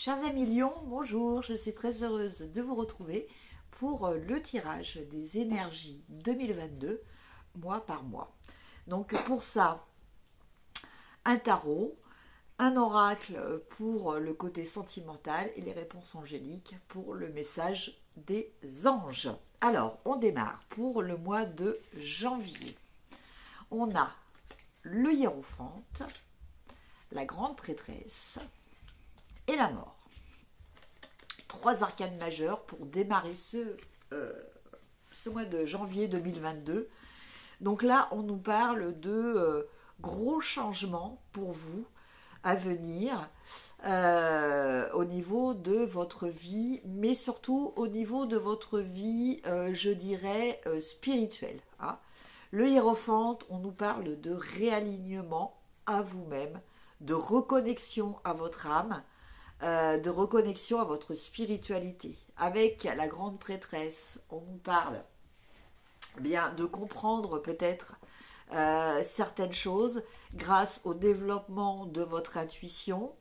Chers amis Lion, bonjour, je suis très heureuse de vous retrouver pour le tirage des énergies 2022, mois par mois. Donc pour ça, un tarot, un oracle pour le côté sentimental et les réponses angéliques pour le message des anges. Alors, on démarre pour le mois de janvier. On a le hiérophante, la grande prêtresse et la mort. Trois arcanes majeures pour démarrer ce mois de janvier 2022. Donc là, on nous parle de gros changements pour vous à venir au niveau de votre vie, mais surtout au niveau de votre vie, je dirais, spirituelle. Hein. Le hiérophante, on nous parle de réalignement à vous-même, de reconnexion à votre âme, de reconnexion à votre spiritualité. Avec la grande prêtresse, on nous parle bien de comprendre peut-être certaines choses grâce au développement de votre intuition,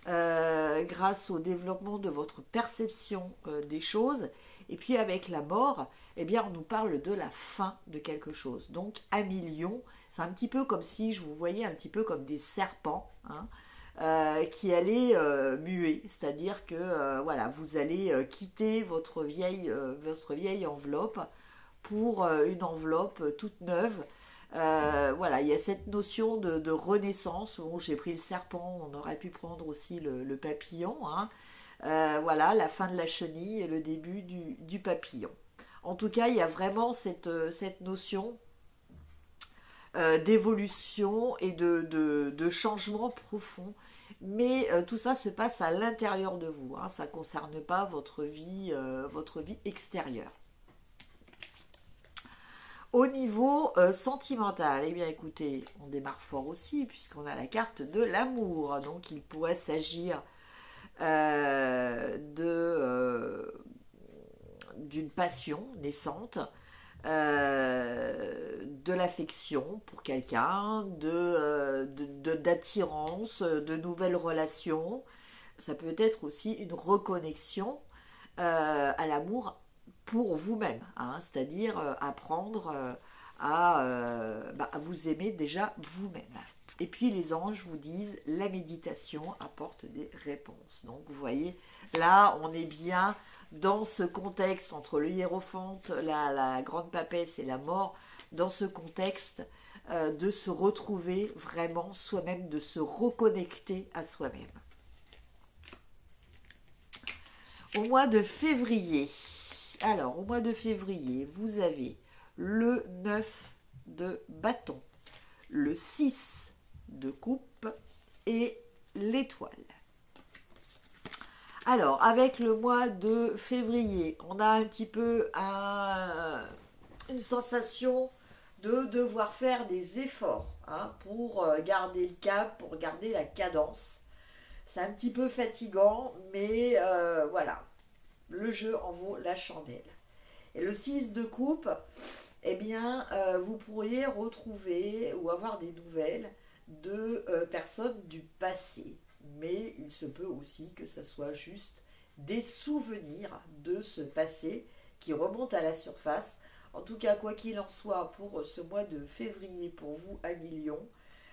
grâce au développement de votre perception des choses. Et puis avec la mort, eh bien on nous parle de la fin de quelque chose. Donc un million, c'est un petit peu comme si je vous voyais un petit peu comme des serpents, hein, qui allaient muer, c'est-à-dire que voilà, vous allez quitter votre vieille enveloppe pour une enveloppe toute neuve. Voilà, il y a cette notion de renaissance. Bon, j'ai pris le serpent, on aurait pu prendre aussi le papillon. Hein. Voilà, la fin de la chenille et le début du papillon. En tout cas, il y a vraiment cette notion d'évolution et de changement profond. Mais tout ça se passe à l'intérieur de vous. Hein. Ça ne concerne pas votre vie extérieure. Au niveau sentimental, eh bien écoutez, on démarre fort aussi puisqu'on a la carte de l'amour. Donc il pourrait s'agir d'une passion naissante, de l'affection pour quelqu'un, d'attirance, de nouvelles relations. Ça peut être aussi une reconnexion à l'amour pour vous-même, hein, c'est-à-dire apprendre à vous aimer déjà vous-même. Et puis les anges vous disent la méditation apporte des réponses. Donc vous voyez, là on est bien dans ce contexte entre le hiérophante, la grande papesse et la mort, dans ce contexte de se retrouver vraiment soi-même, de se reconnecter à soi-même. Au mois de février, alors au mois de février, vous avez le 9 de bâton, le 6 de coupe et l'étoile. Alors, avec le mois de février, on a un petit peu une sensation de devoir faire des efforts, hein, pour garder le cap, pour garder la cadence. C'est un petit peu fatigant, mais voilà, le jeu en vaut la chandelle. Et le 6 de coupe, eh bien, vous pourriez retrouver ou avoir des nouvelles de personnes du passé. Mais il se peut aussi que ça soit juste des souvenirs de ce passé qui remontent à la surface. En tout cas, quoi qu'il en soit, pour ce mois de février, pour vous, à Million,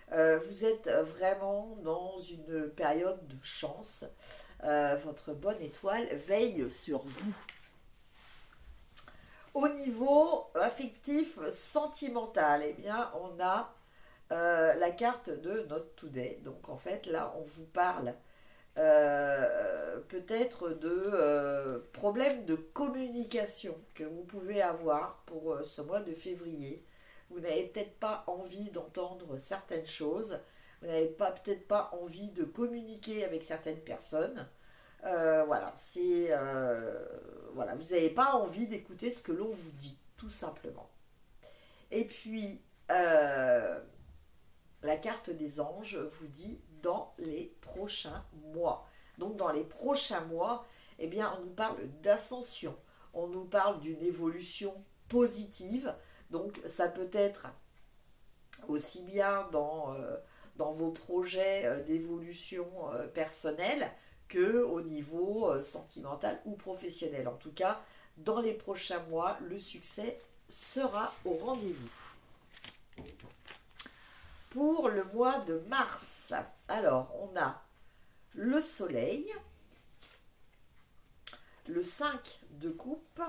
vous êtes vraiment dans une période de chance. Votre bonne étoile veille sur vous. Au niveau affectif, sentimental, eh bien, on a la carte de Not Today. Donc en fait là on vous parle peut-être de problèmes de communication que vous pouvez avoir pour ce mois de février. Vous n'avez peut-être pas envie d'entendre certaines choses, vous n'avez peut-être pas envie de communiquer avec certaines personnes. Voilà, voilà, vous n'avez pas envie d'écouter ce que l'on vous dit, tout simplement. Et puis la carte des anges vous dit dans les prochains mois. Donc dans les prochains mois, eh bien, on nous parle d'ascension, on nous parle d'une évolution positive. Donc ça peut être aussi bien dans vos projets d'évolution personnelle que au niveau sentimental ou professionnel. En tout cas, dans les prochains mois, le succès sera au rendez-vous. Pour le mois de mars, alors on a le soleil, le 5 de coupe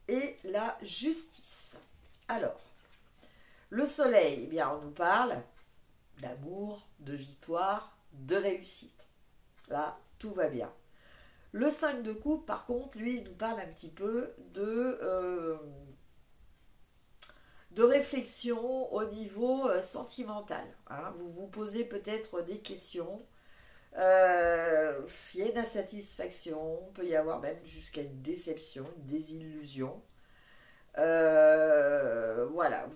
et la justice. Alors, le soleil, eh bien, on nous parle d'amour, de victoire, de réussite. Là, tout va bien. Le 5 de coupe, par contre, lui, il nous parle un petit peu de réflexion au niveau sentimental. Hein. Vous vous posez peut-être des questions. Il y a une insatisfaction, peut y avoir même jusqu'à une déception, une désillusion. Voilà,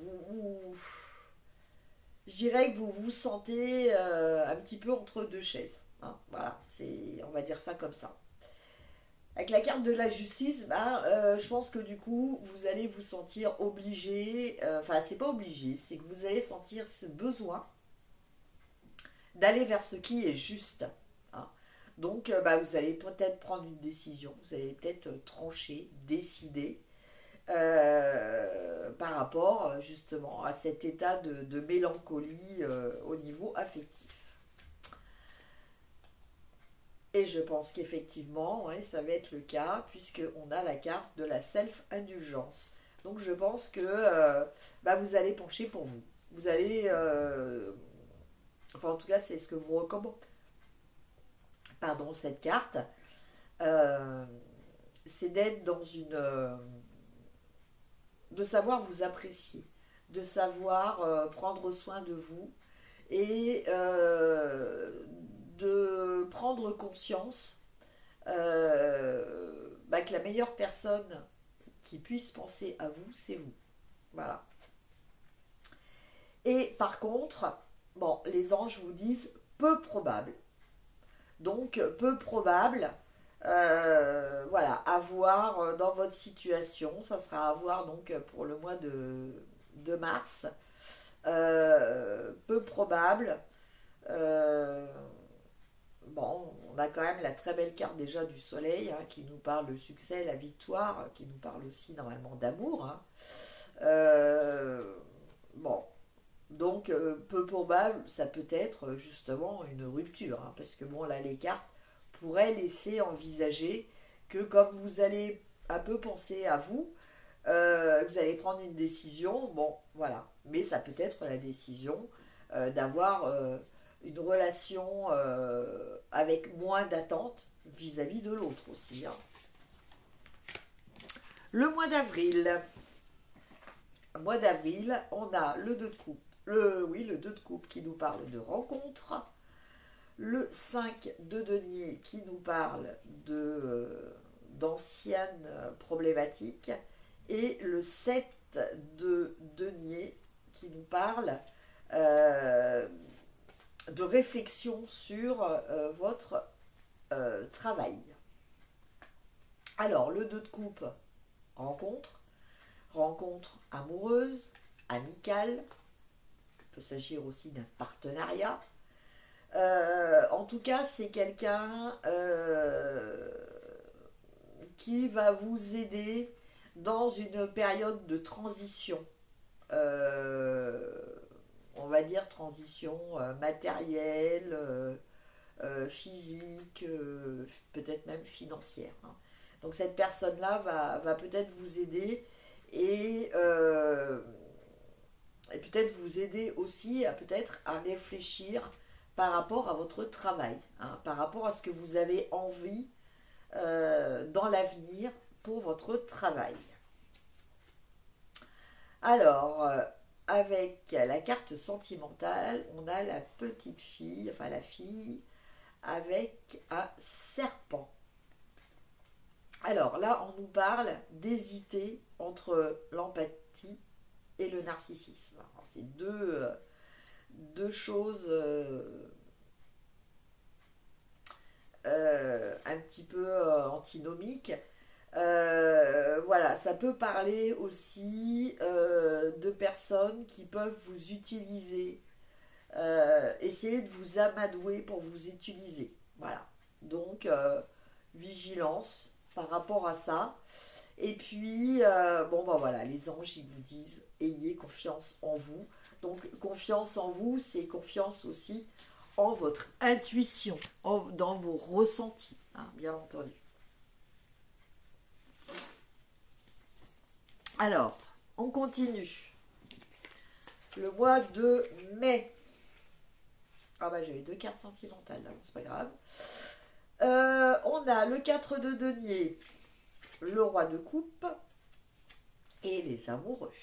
je dirais que vous vous sentez un petit peu entre deux chaises. Hein. Voilà, on va dire ça comme ça. Avec la carte de la justice, je pense que du coup, vous allez vous sentir obligé, enfin, c'est pas obligé, c'est que vous allez sentir ce besoin d'aller vers ce qui est juste. Hein. Donc, vous allez peut-être prendre une décision, vous allez peut-être trancher, décider par rapport justement à cet état de mélancolie au niveau affectif. Et je pense qu'effectivement, ouais, ça va être le cas, puisqu'on a la carte de la self-indulgence. Donc je pense que vous allez pencher pour vous. Vous allez... enfin, en tout cas, c'est ce que vous recommande. Pardon, cette carte. C'est d'être dans une... de savoir vous apprécier. De savoir prendre soin de vous. Et... de prendre conscience que la meilleure personne qui puisse penser à vous, c'est vous. Voilà. Et par contre, bon, les anges vous disent peu probable. Donc, peu probable, voilà, à voir dans votre situation. Ça sera à voir donc pour le mois de mars. Peu probable. Bon, on a quand même la très belle carte déjà du soleil hein, qui nous parle de succès, la victoire, qui nous parle aussi normalement d'amour. Hein. Bon, donc peu probable, ça peut être justement une rupture, hein, parce que bon là les cartes pourraient laisser envisager que comme vous allez un peu penser à vous, vous allez prendre une décision, bon voilà, mais ça peut être la décision d'avoir... une relation avec moins d'attente vis-à-vis de l'autre aussi. Hein. Le mois d'avril. Mois d'avril, on a le 2 de coupe. Le 2 de coupe qui nous parle de rencontre. Le 5 de denier qui nous parle d'anciennes problématiques. Et le 7 de denier qui nous parle... de réflexion sur votre travail. Alors, le 2 de coupe, rencontre amoureuse, amicale, il peut s'agir aussi d'un partenariat. En tout cas, c'est quelqu'un qui va vous aider dans une période de transition. On va dire transition matérielle, physique, peut-être même financière. Hein. Donc cette personne-là va peut-être vous aider et peut-être vous aider aussi peut-être à réfléchir par rapport à votre travail, hein, par rapport à ce que vous avez envie dans l'avenir pour votre travail. Alors... avec la carte sentimentale, on a la petite fille, enfin la fille, avec un serpent. Alors là, on nous parle d'hésiter entre l'empathie et le narcissisme. C'est deux choses un petit peu antinomiques. Voilà, ça peut parler aussi de personnes qui peuvent vous utiliser, essayer de vous amadouer pour vous utiliser. Voilà. Donc, donc vigilance par rapport à ça. Et puis, bon, ben voilà, les anges, ils vous disent, ayez confiance en vous. Donc, confiance en vous, c'est confiance aussi en votre intuition, dans vos ressentis, hein, bien entendu. Alors, on continue. Le mois de mai. Ah bah j'avais 2 cartes sentimentales là, c'est pas grave. On a le 4 de denier, le roi de coupe et les amoureux.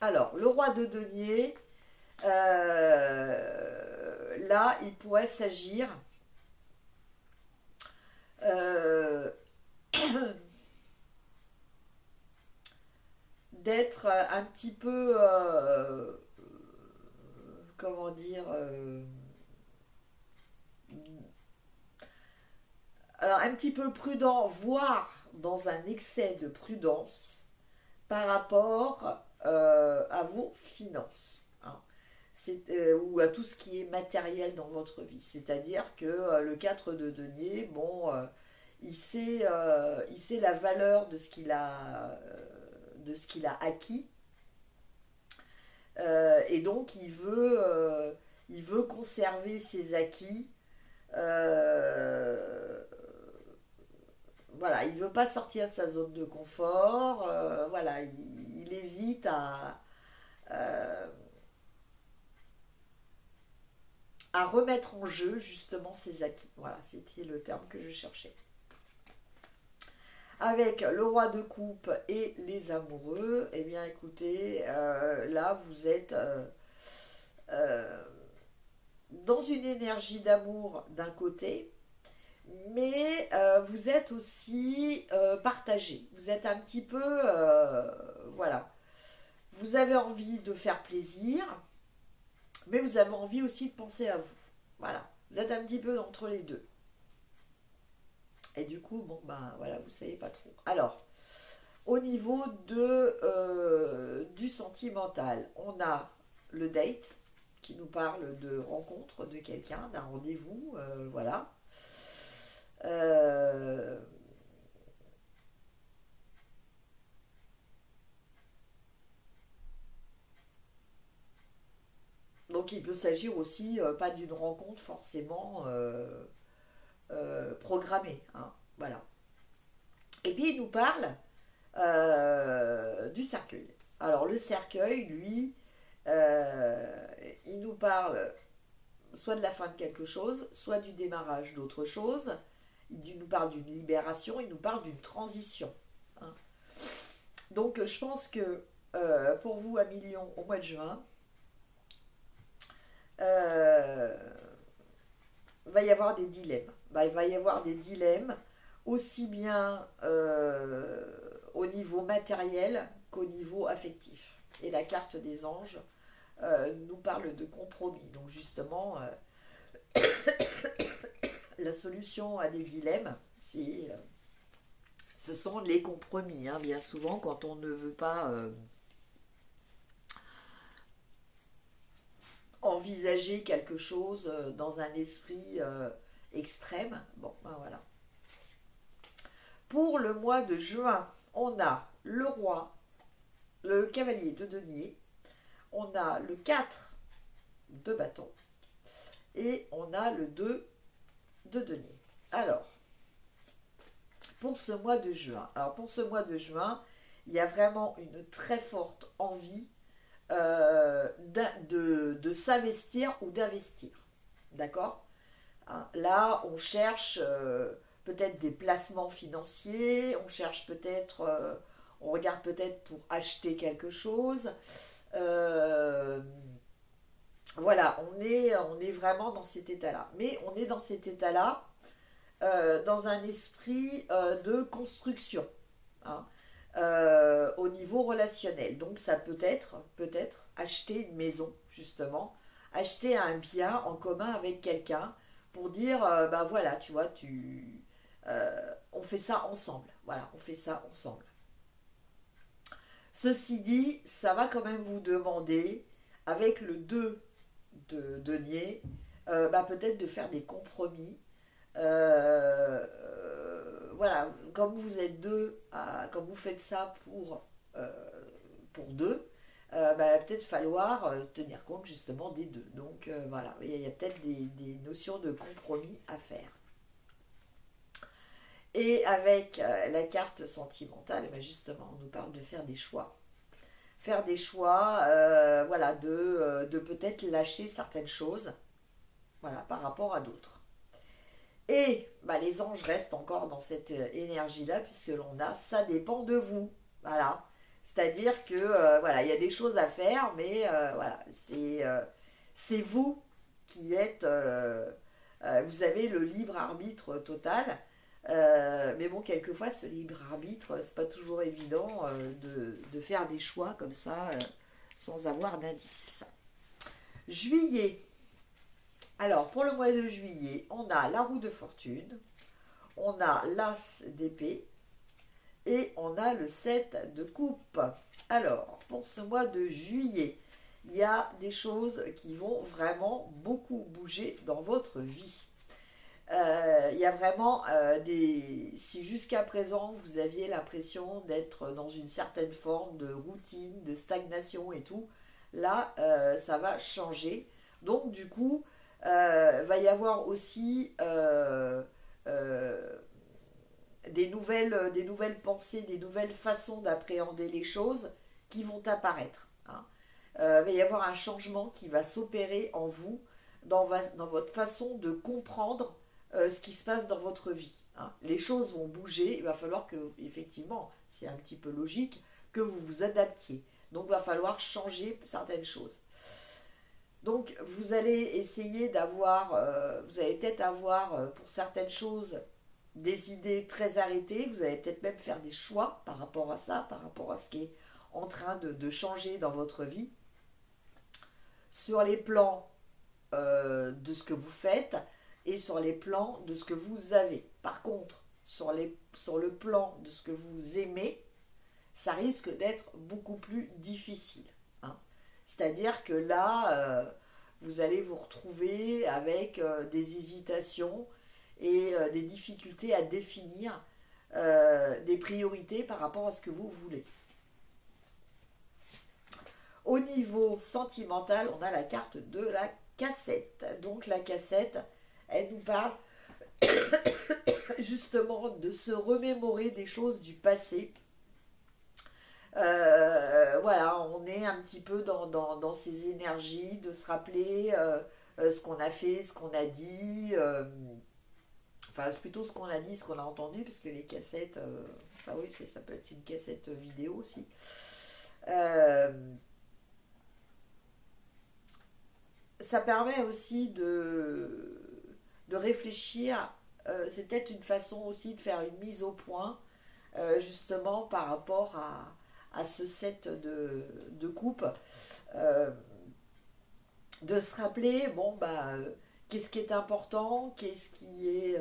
Alors, le roi de denier, là, il pourrait s'agir d'être un petit peu, comment dire, alors un petit peu prudent, voire dans un excès de prudence par rapport à vos finances, hein. Ou à tout ce qui est matériel dans votre vie. C'est-à-dire que le 4 de denier, bon, il sait la valeur de ce qu'il a, acquis. Et donc il veut conserver ses acquis. Voilà, il veut pas sortir de sa zone de confort. Voilà, il hésite à remettre en jeu justement ses acquis. Voilà, c'était le terme que je cherchais. Avec le roi de coupe et les amoureux, eh bien écoutez, là vous êtes dans une énergie d'amour d'un côté, mais vous êtes aussi partagé. Vous êtes un petit peu, voilà, vous avez envie de faire plaisir, mais vous avez envie aussi de penser à vous. Voilà, vous êtes un petit peu entre les deux. Et du coup, bon, ben voilà, vous savez pas trop. Alors, au niveau du sentimental, on a le date qui nous parle de rencontre de quelqu'un, d'un rendez-vous, voilà. Donc il peut s'agir aussi pas d'une rencontre forcément programmée, hein, voilà. Et puis il nous parle du cercueil. Alors le cercueil, lui, il nous parle soit de la fin de quelque chose, soit du démarrage d'autre chose. Il nous parle d'une libération, il nous parle d'une transition, hein. Donc je pense que pour vous à Million au mois de juin, va y avoir des dilemmes. Il va y avoir des dilemmes aussi bien au niveau matériel qu'au niveau affectif. Et la carte des anges nous parle de compromis. Donc justement, la solution à des dilemmes, ce sont les compromis, hein, bien souvent quand on ne veut pas envisager quelque chose dans un esprit extrême. Bon, ben voilà. Pour le mois de juin, on a le roi, le cavalier de denier, on a le 4 de bâton et on a le 2 de denier. Alors, pour ce mois de juin, il y a vraiment une très forte envie de s'investir ou d'investir. D'accord, hein, là, on cherche peut-être des placements financiers, on cherche peut-être, on regarde peut-être pour acheter quelque chose. Voilà, on est vraiment dans cet état-là. Mais on est dans cet état-là dans un esprit de construction, hein, au niveau relationnel. Donc ça peut être acheter une maison, justement, acheter un bien en commun avec quelqu'un pour dire, ben voilà, tu vois, on fait ça ensemble. Voilà, on fait ça ensemble. Ceci dit, ça va quand même vous demander, avec le 2 de denier, peut-être de faire des compromis voilà, comme vous êtes deux, comme vous faites ça pour deux, va peut-être falloir tenir compte justement des deux. Donc voilà, il y a peut-être des notions de compromis à faire. Et avec la carte sentimentale, justement, on nous parle de faire des choix. Faire des choix, voilà, de peut-être lâcher certaines choses, voilà, par rapport à d'autres. Et les anges restent encore dans cette énergie-là, puisque l'on a, ça dépend de vous. Voilà. C'est-à-dire que, voilà, il y a des choses à faire, mais voilà, c'est vous qui êtes, vous avez le libre arbitre total. Mais bon, quelquefois, ce libre arbitre, c'est pas toujours évident de faire des choix comme ça, sans avoir d'indice. Juillet. Alors, pour le mois de juillet, on a la roue de fortune, on a l'as d'épée et on a le 7 de coupe. Alors, pour ce mois de juillet, il y a des choses qui vont vraiment beaucoup bouger dans votre vie. Il y a vraiment si jusqu'à présent vous aviez l'impression d'être dans une certaine forme de routine, de stagnation et tout, là ça va changer. Donc du coup, va y avoir aussi des nouvelles pensées, des nouvelles façons d'appréhender les choses qui vont apparaître. Hein. Va y avoir un changement qui va s'opérer en vous, dans votre façon de comprendre ce qui se passe dans votre vie. Hein. Les choses vont bouger, il va falloir que, effectivement, c'est un petit peu logique, que vous vous adaptiez. Donc il va falloir changer certaines choses. Donc vous allez essayer d'avoir, vous allez peut-être avoir pour certaines choses des idées très arrêtées, vous allez peut-être même faire des choix par rapport à ça, par rapport à ce qui est en train de changer dans votre vie. Sur les plans de ce que vous faites et sur les plans de ce que vous avez. Par contre, sur le plan de ce que vous aimez, ça risque d'être beaucoup plus difficile. Hein. C'est-à-dire que là, vous allez vous retrouver avec des hésitations et des difficultés à définir des priorités par rapport à ce que vous voulez. Au niveau sentimental, on a la carte de la cassette. Donc la cassette, elle nous parle justement de se remémorer des choses du passé. Voilà, on est un petit peu dans ces énergies, de se rappeler ce qu'on a fait, ce qu'on a dit, enfin plutôt ce qu'on a dit, ce qu'on a entendu, parce que les cassettes, enfin oui, ça peut être une cassette vidéo aussi. Ça permet aussi de réfléchir, c'est peut-être une façon aussi de faire une mise au point, justement par rapport à ce set de coupe, de se rappeler, bon, qu'est-ce qui est important, qu'est-ce qui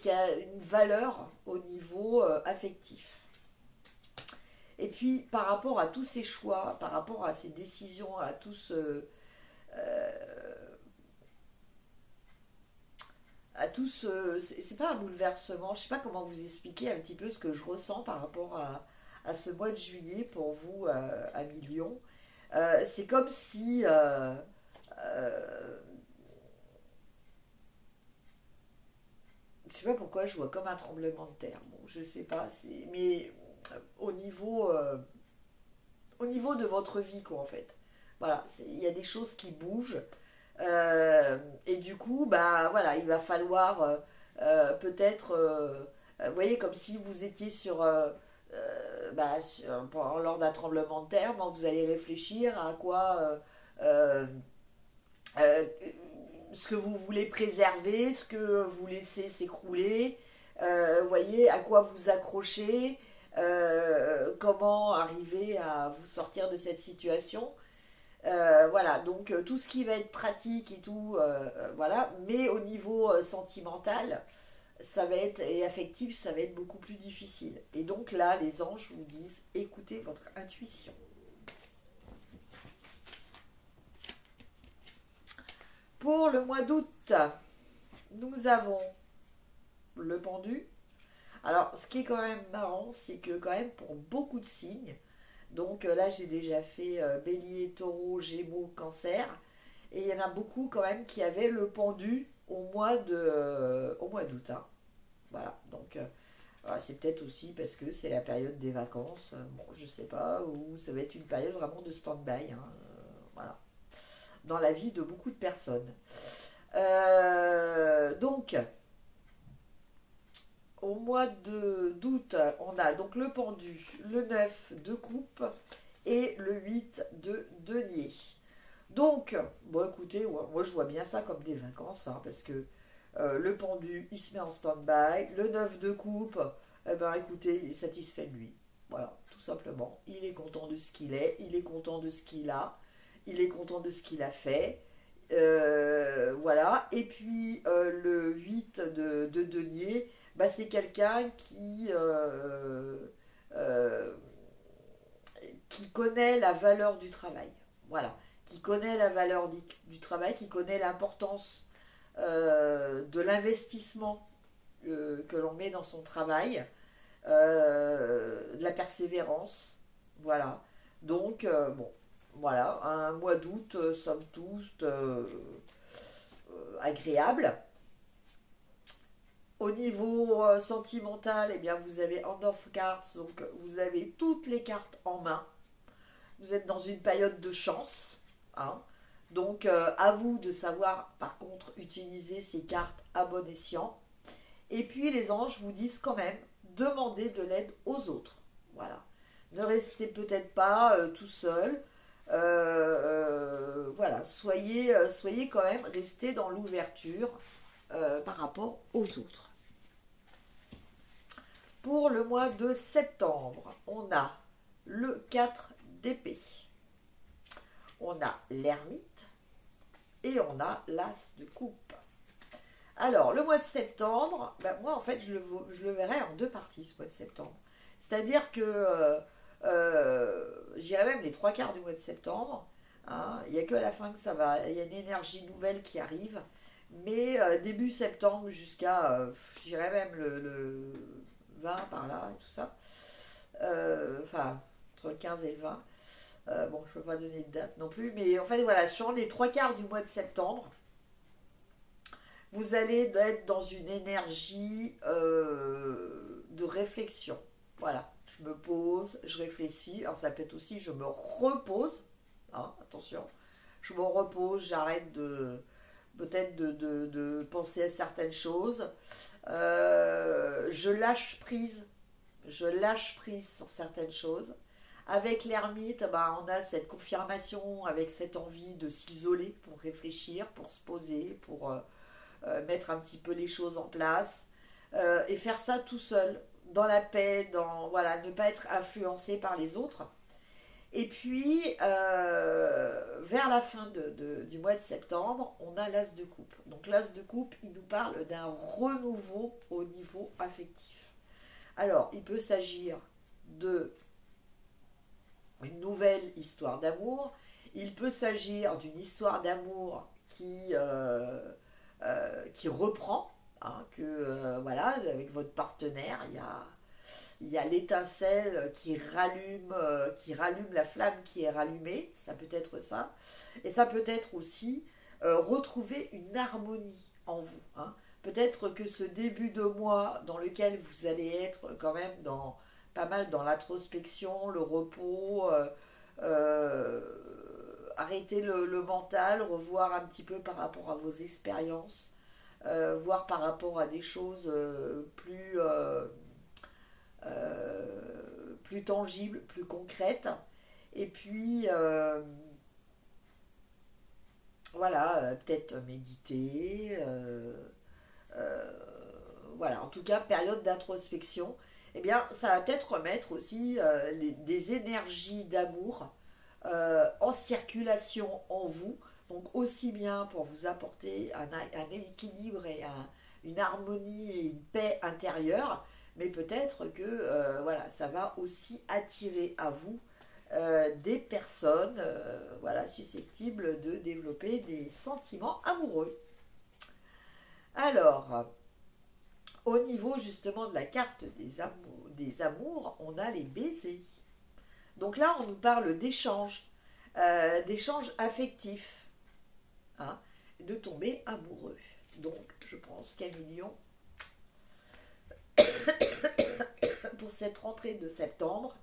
a une valeur au niveau affectif. Et puis, par rapport à tous ces choix, par rapport à ces décisions, à tout ce... c'est pas un bouleversement, je sais pas comment vous expliquer un petit peu ce que je ressens par rapport à ce mois de juillet pour vous à Million. C'est comme si je sais pas pourquoi je vois comme un tremblement de terre. Bon, je sais pas, mais au niveau de votre vie, quoi, en fait. Voilà, il y a des choses qui bougent. Et du coup, voilà, il va falloir peut-être, vous voyez, comme si vous étiez lors d'un tremblement de terre, vous allez réfléchir à quoi, euh, ce que vous voulez préserver, ce que vous laissez s'écrouler, vous voyez, à quoi vous accrocher, comment arriver à vous sortir de cette situation. Voilà, donc tout ce qui va être pratique et tout, voilà, mais au niveau sentimental, ça va être, et affectif, ça va être beaucoup plus difficile. Et donc là, les anges vous disent, écoutez votre intuition. Pour le mois d'août, nous avons le pendu, Alors, ce qui est quand même marrant, c'est que quand même pour beaucoup de signes, donc là j'ai déjà fait Bélier, Taureau, Gémeaux, Cancer, et il y en a beaucoup quand même qui avaient le pendu au mois d'août, hein. Voilà, donc voilà, c'est peut-être aussi parce que c'est la période des vacances, bon je sais pas, ou ça va être une période vraiment de stand-by, hein, voilà, dans la vie de beaucoup de personnes. Donc, au mois d'août, on a donc le pendu, le 9 de coupe et le 8 de denier. Donc, bon écoutez, ouais, moi je vois bien ça comme des vacances, hein, parce que le pendu, il se met en stand-by, le 9 de coupe, eh ben écoutez, il est satisfait de lui. Voilà, tout simplement. Il est content de ce qu'il est, il est content de ce qu'il a, il est content de ce qu'il a fait. Voilà, et puis le 8 de denier, bah, c'est quelqu'un euh, qui connaît la valeur du travail. Voilà, qui connaît la valeur du travail, qui connaît l'importance de l'investissement que l'on met dans son travail, de la persévérance. Voilà. Donc, bon, voilà, un mois d'août, somme toute, agréable. Au niveau sentimental, eh bien, vous avez Hand of Cards, donc vous avez toutes les cartes en main. Vous êtes dans une période de chance, hein. Donc, à vous de savoir, par contre, utiliser ces cartes à bon escient. Et puis, les anges vous disent quand même, demandez de l'aide aux autres. Voilà. Ne restez peut-être pas tout seul. Voilà. Soyez quand même, restez dans l'ouverture par rapport aux autres. Pour le mois de septembre, on a le 4 d'épée. On a l'ermite et on a l'as de coupe. Alors, le mois de septembre, ben moi en fait je le verrai en deux parties ce mois de septembre. C'est-à-dire que j'irai même les trois quarts du mois de septembre, hein. Il n'y a que à la fin que ça va, il y a une énergie nouvelle qui arrive. Mais début septembre jusqu'à, j'irai même le 20 par là et tout ça. Enfin, entre le 15 et le 20. Bon, je ne peux pas donner de date non plus. Mais en fait, voilà, sur les trois quarts du mois de septembre, vous allez être dans une énergie de réflexion. Voilà, je me pose, je réfléchis. Alors ça peut être aussi, je me repose. Hein, attention, je me repose, j'arrête peut-être de penser à certaines choses. Je lâche prise. Je lâche prise sur certaines choses. Avec l'ermite, bah, on a cette confirmation, avec cette envie de s'isoler pour réfléchir, pour se poser, pour mettre un petit peu les choses en place. Et faire ça tout seul, dans la paix, voilà, ne pas être influencé par les autres. Et puis, vers la fin du mois de septembre, on a l'as de coupe. Donc l'as de coupe, il nous parle d'un renouveau au niveau affectif. Alors, il peut s'agir de une nouvelle histoire d'amour. Il peut s'agir d'une histoire d'amour qui reprend, hein, voilà, avec votre partenaire, il y a l'étincelle qui rallume la flamme qui est rallumée, ça peut être ça. Et ça peut être aussi retrouver une harmonie en vous, hein. Peut-être que ce début de mois dans lequel vous allez être quand même pas mal dans l'introspection, le repos, arrêter le mental, revoir un petit peu par rapport à vos expériences, voir par rapport à des choses plus tangibles, plus concrètes. Et puis, voilà, peut-être méditer. Voilà, en tout cas, période d'introspection. Eh bien, ça va peut-être remettre aussi des énergies d'amour en circulation en vous. Donc, aussi bien pour vous apporter un équilibre et une harmonie et une paix intérieure, mais peut-être que voilà, ça va aussi attirer à vous des personnes voilà, susceptibles de développer des sentiments amoureux. Alors, Au niveau justement de la carte des amours, on a les baisers. Donc là, on nous parle d'échanges affectifs, hein, de tomber amoureux. Donc, je pense qu'à million, pour cette rentrée de septembre,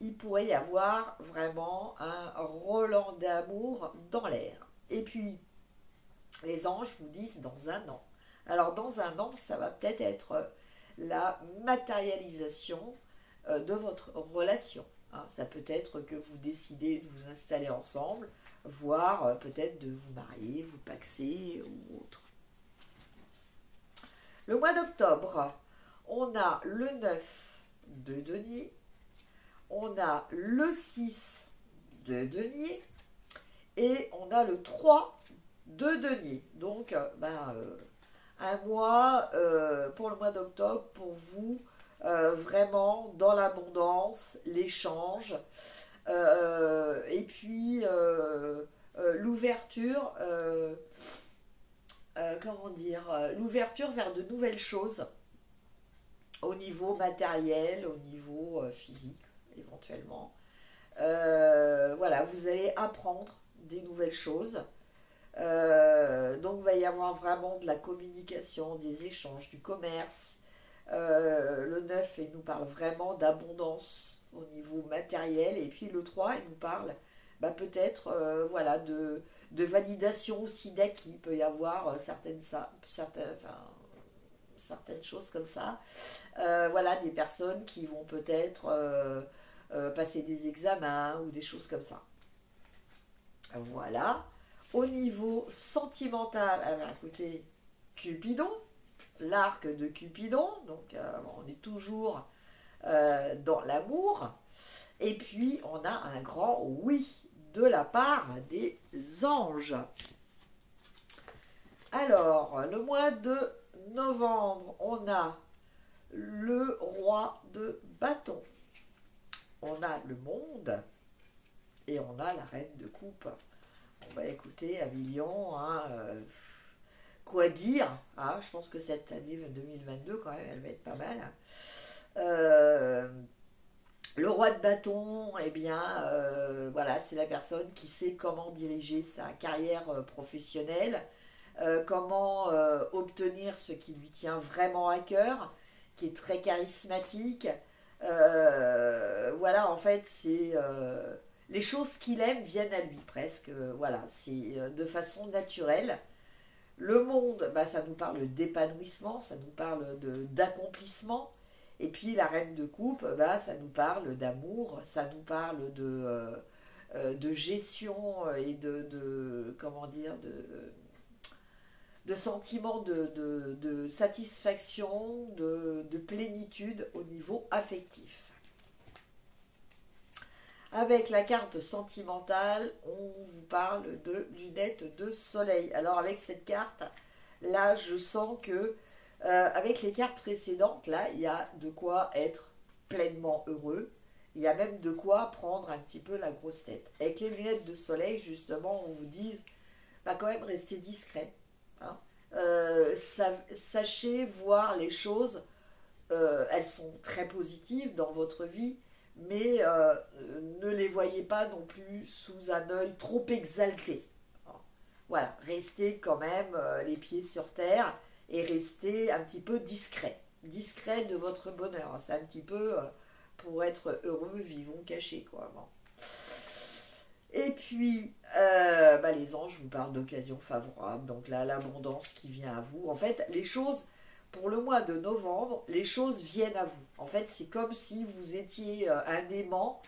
il pourrait y avoir vraiment un Roland d'amour dans l'air. Et puis, les anges vous disent dans un an. Alors, dans un an, ça va peut-être être la matérialisation de votre relation. Hein. Ça peut être que vous décidez de vous installer ensemble, voire peut-être de vous marier, vous paxer ou autre. Le mois d'octobre, on a le 9 de denier, on a le 6 de denier et on a le 3 de denier. Donc, un mois pour le mois d'octobre pour vous, vraiment dans l'abondance, l'échange, et puis l'ouverture, l'ouverture vers de nouvelles choses au niveau matériel, au niveau physique éventuellement. Voilà, vous allez apprendre des nouvelles choses. Donc il va y avoir vraiment de la communication, des échanges, du commerce. Le 9, il nous parle vraiment d'abondance au niveau matériel. Et puis le 3, il nous parle peut-être voilà, de validation aussi d'acquis. Il peut y avoir certaines choses comme ça. Voilà, des personnes qui vont peut-être passer des examens ou des choses comme ça. Voilà. Au niveau sentimental, écoutez, Cupidon, l'arc de Cupidon, donc on est toujours dans l'amour. Et puis, on a un grand oui de la part des anges. Alors, le mois de novembre, on a le roi de bâton. On a le monde et on a la reine de coupe. Écoutez, Avilion, hein, quoi dire, hein, je pense que cette année 2022, quand même, elle va être pas mal. Le roi de bâton, eh bien, voilà, c'est la personne qui sait comment diriger sa carrière professionnelle, comment obtenir ce qui lui tient vraiment à cœur, qui est très charismatique. Voilà, en fait, c'est... les choses qu'il aime viennent à lui presque, voilà, c'est de façon naturelle. Le monde, ça nous parle d'épanouissement, ça nous parle d'accomplissement. Et puis la reine de coupe, ça nous parle d'amour, ça nous parle de gestion et comment dire, de sentiment de satisfaction, de plénitude au niveau affectif. Avec la carte sentimentale, on vous parle de lunettes de soleil. Alors avec cette carte, là je sens que avec les cartes précédentes, là il y a de quoi être pleinement heureux. Il y a même de quoi prendre un petit peu la grosse tête. Avec les lunettes de soleil, justement, on vous dit, quand même rester discret. Hein. Sachez voir les choses, elles sont très positives dans votre vie, mais ne les voyez pas non plus sous un œil trop exalté. Voilà, restez quand même les pieds sur terre et restez un petit peu discret de votre bonheur. C'est un petit peu pour être heureux, vivons cachés, quoi. Bon. Et puis, les anges vous parlent d'occasions favorables, donc là, l'abondance qui vient à vous. En fait, les choses... Pour le mois de novembre, les choses viennent à vous. En fait, c'est comme si vous étiez un aimant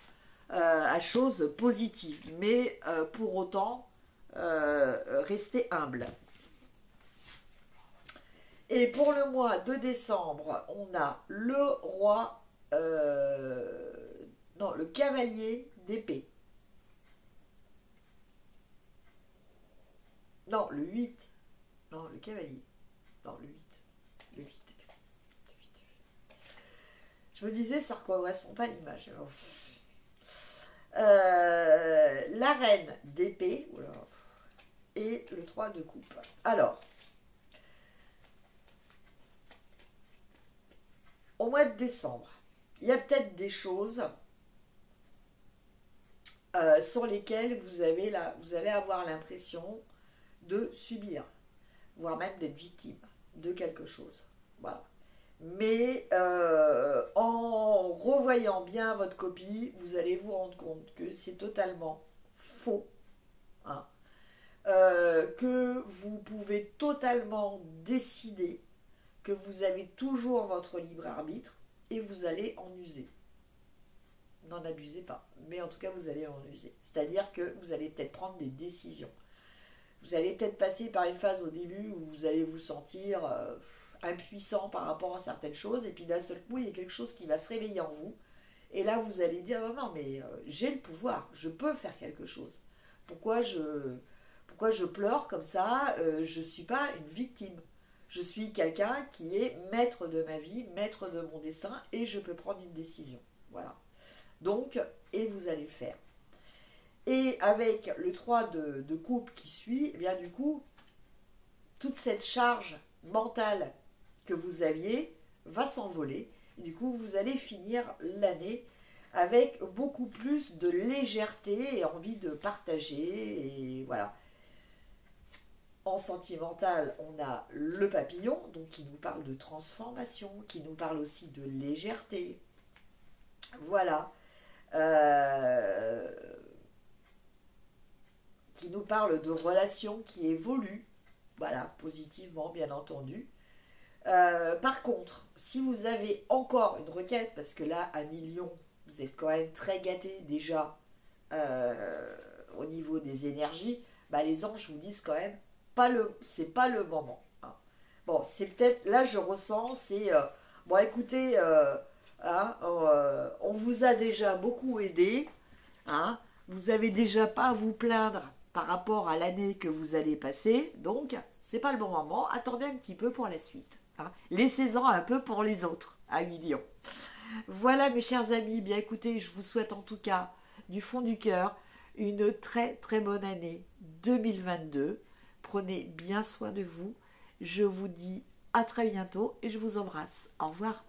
à choses positives. Mais pour autant, restez humble. Et pour le mois de décembre, on a le roi... le cavalier d'épée. Non, le 8. Non, le cavalier. Non, le 8. Le 8. Je me disais, ça ne correspond pas à l'image. La reine d'épée et le 3 de coupe. Alors, au mois de décembre, il y a peut-être des choses sur lesquelles vous allez avoir l'impression de subir, voire même d'être victime de quelque chose. Voilà. Mais en revoyant bien votre copie, vous allez vous rendre compte que c'est totalement faux. Hein. Que vous pouvez totalement décider, que vous avez toujours votre libre arbitre et vous allez en user. N'en abusez pas, mais en tout cas vous allez en user. C'est-à-dire que vous allez peut-être prendre des décisions. Vous allez peut-être passer par une phase au début où vous allez vous sentir impuissant par rapport à certaines choses, et puis d'un seul coup il y a quelque chose qui va se réveiller en vous, et là vous allez dire non, non mais j'ai le pouvoir, je peux faire quelque chose. Pourquoi je pleure comme ça? Je ne suis pas une victime. Je suis quelqu'un qui est maître de ma vie, maître de mon destin, et je peux prendre une décision. Voilà. Donc, et vous allez le faire. Et avec le 3 de coupe qui suit, eh bien du coup, toute cette charge mentale que vous aviez va s'envoler. Et du coup, vous allez finir l'année avec beaucoup plus de légèreté et envie de partager. Et voilà. En sentimental, on a le papillon, donc qui nous parle de transformation, qui nous parle aussi de légèreté. Voilà. Qui nous parle de relations qui évoluent. Voilà, positivement, bien entendu. Par contre, si vous avez encore une requête, parce que là, à million, vous êtes quand même très gâté déjà au niveau des énergies, bah, les anges vous disent quand même, c'est pas le moment. Hein. Bon, c'est peut-être, là je ressens, c'est, bon écoutez, hein, on vous a déjà beaucoup aidé, hein, vous avez déjà pas à vous plaindre par rapport à l'année que vous allez passer, donc c'est pas le bon moment, attendez un petit peu pour la suite. Hein. Laissez-en un peu pour les autres, à millions. Voilà mes chers amis, bien écoutez, je vous souhaite en tout cas du fond du cœur une très très bonne année 2022. Prenez bien soin de vous. Je vous dis à très bientôt et je vous embrasse. Au revoir.